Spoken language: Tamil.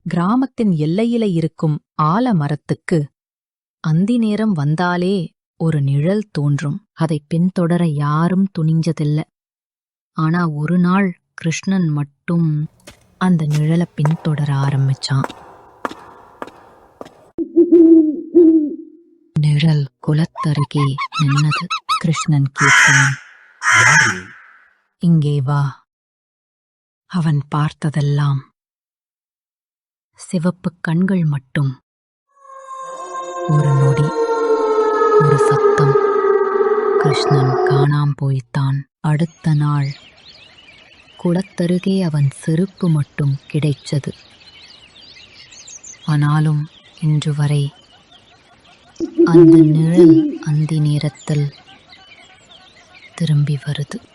கிராமத்தின் எல்லையில இருக்கும் ஆலமரத்துக்கு அந்தி நேரம் வந்தாலே ஒரு நிழல் தோன்றும். அதைப் பின்தொடர யாரும் துணிஞ்சதில்ல. ஆனா ஒரு நாள் கிருஷ்ணன் மட்டும் அந்த நிழலை பின்தொடர ஆரம்பிச்சான். நிழல் குலத்தருகே நின்னது. கிருஷ்ணன் கேட்டான், இங்கே வா. அவன் பார்த்ததெல்லாம் சிவப்பு கண்கள் மட்டும். ஒரு நொடி, ஒரு சத்தம். கிருஷ்ணன் காணாம் போய்த்தான். அடுத்த நாள் குளத்தருகே அவன் செருப்பு மட்டும் கிடைச்சது. ஆனாலும் இன்று வரை அந்த நிழல் அந்தி நேரத்தில் திரும்பி வருது.